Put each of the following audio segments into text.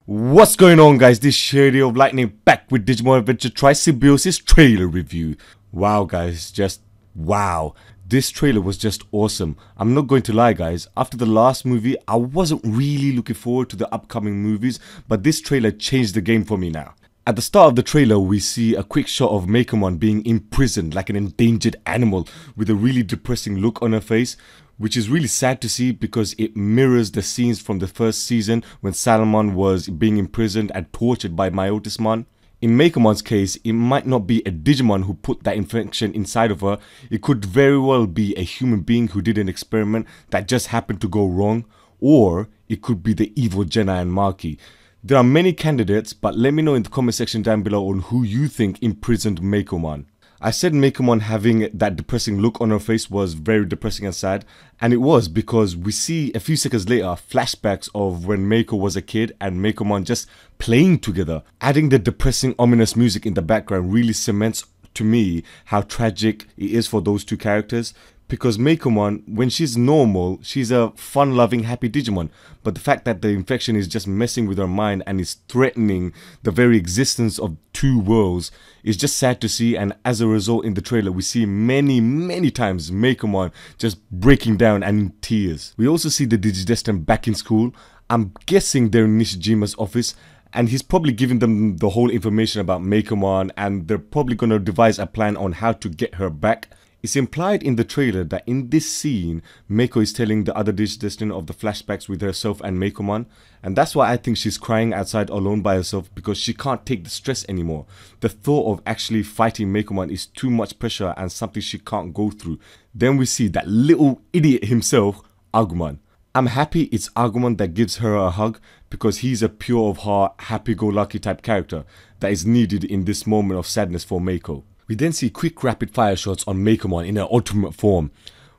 What's going on, guys? This Shady of Lightning back with Digimon Adventure Tri Symbiosis trailer review. Wow, guys, just wow. This trailer was just awesome. I'm not going to lie, guys, after the last movie I wasn't really looking forward to the upcoming movies, but this trailer changed the game for me now. At the start of the trailer, we see a quick shot of Meikomon being imprisoned like an endangered animal with a really depressing look on her face, which is really sad to see because it mirrors the scenes from the first season when Salamon was being imprisoned and tortured by Myotismon. In Meikomon's case, it might not be a Digimon who put that infection inside of her. It could very well be a human being who did an experiment that just happened to go wrong, or it could be the evil Jenna and Maki. There are many candidates, but let me know in the comment section down below on who you think imprisoned Meikomon. I said Meikomon having that depressing look on her face was very depressing and sad, and it was because we see a few seconds later flashbacks of when Meiko was a kid and Meikomon just playing together. Adding the depressing ominous music in the background really cements to me how tragic it is for those two characters. Because Meikomon, when she's normal, she's a fun-loving, happy Digimon. But the fact that the infection is just messing with her mind and is threatening the very existence of two worlds is just sad to see. And as a result, in the trailer, we see many times Meikomon just breaking down and in tears. We also see the Digidestined back in school. I'm guessing they're in Nishijima's office, and he's probably giving them the whole information about Meikomon, and they're probably going to devise a plan on how to get her back. It's implied in the trailer that in this scene, Meiko is telling the other Digidestined of the flashbacks with herself and Meikomon, and that's why I think she's crying outside alone by herself, because she can't take the stress anymore. The thought of actually fighting Meikomon is too much pressure and something she can't go through. Then we see that little idiot himself, Agumon. I'm happy it's Agumon that gives her a hug, because he's a pure of heart, happy-go-lucky type character that is needed in this moment of sadness for Meiko. We then see quick rapid fire shots on Meikomon in her ultimate form,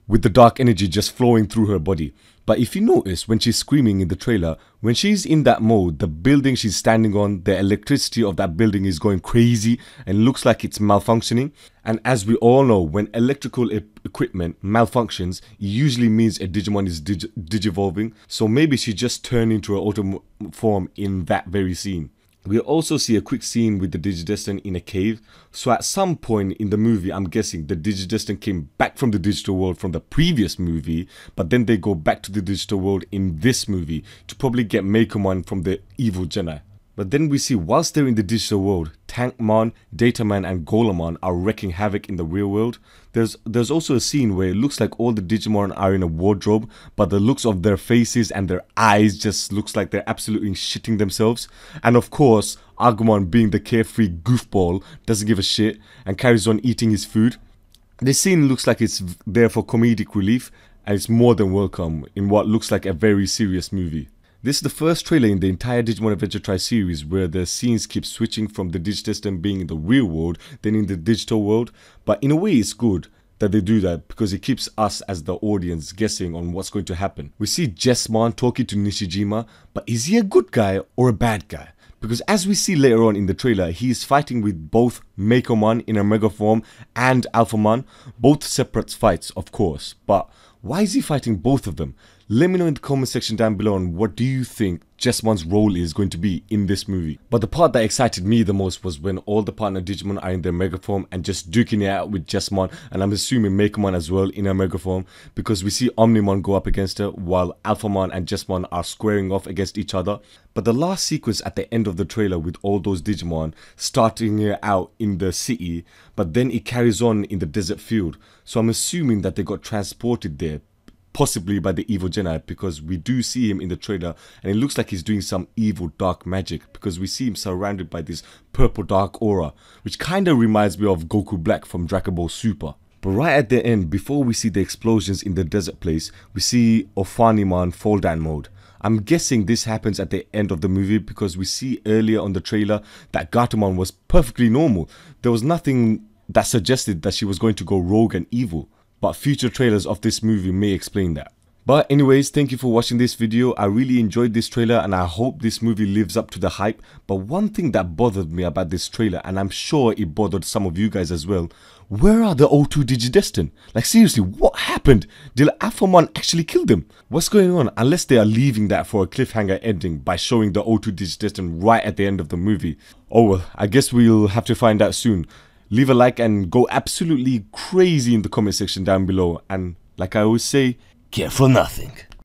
with the dark energy just flowing through her body. But if you notice, when she's screaming in the trailer, when she's in that mode, the building she's standing on, the electricity of that building is going crazy and looks like it's malfunctioning. And as we all know, when electrical equipment malfunctions, it usually means a Digimon is digivolving. So maybe she just turned into her ultimate form in that very scene. We also see a quick scene with the Digidestined in a cave. So at some point in the movie, I'm guessing the Digidestined came back from the digital world from the previous movie, but then they go back to the digital world in this movie to probably get Meikomon from the evil Jenna. But then we see whilst they're in the digital world, Tankmon, Datamon and Golemon are wreaking havoc in the real world. There's also a scene where it looks like all the Digimon are in a wardrobe, but the looks of their faces and their eyes just looks like they're absolutely shitting themselves. And of course, Agumon, being the carefree goofball, doesn't give a shit and carries on eating his food. This scene looks like it's there for comedic relief, and it's more than welcome in what looks like a very serious movie. This is the first trailer in the entire Digimon Adventure Tri series where the scenes keep switching from the Digidestined being in the real world then in the digital world, but in a way it's good that they do that because it keeps us as the audience guessing on what's going to happen. We see Jesmon talking to Nishijima, but is he a good guy or a bad guy? Because as we see later on in the trailer, he is fighting with both Meikomon in her mega form and Alphamon, both separate fights of course, but why is he fighting both of them? Let me know in the comment section down below on what do you think Jesmon's role is going to be in this movie. But the part that excited me the most was when all the partner Digimon are in their mega form and just duking it out with Jesmon, and I'm assuming Meikomon as well in her mega form, because we see Omnimon go up against her while Alphamon and Jesmon are squaring off against each other. But the last sequence at the end of the trailer with all those Digimon starting it out in the city, but then it carries on in the desert field. So I'm assuming that they got transported there, possibly by the evil Jenna, because we do see him in the trailer and it looks like he's doing some evil dark magic, because we see him surrounded by this purple dark aura, which kinda reminds me of Goku Black from Dragon Ball Super. But right at the end, before we see the explosions in the desert place, we see Ophanimon fall down mode. I'm guessing this happens at the end of the movie because we see earlier on the trailer that Gatomon was perfectly normal. There was nothing that suggested that she was going to go rogue and evil. But future trailers of this movie may explain that. But anyways, thank you for watching this video. I really enjoyed this trailer and I hope this movie lives up to the hype. But one thing that bothered me about this trailer, and I'm sure it bothered some of you guys as well, where are the O2 Digidestin? Like seriously, what happened? Did Alphamon actually kill them? What's going on? Unless they are leaving that for a cliffhanger ending by showing the O2 Digidestin right at the end of the movie. Oh well, I guess we'll have to find out soon. Leave a like and go absolutely crazy in the comment section down below. And like I always say, care for nothing.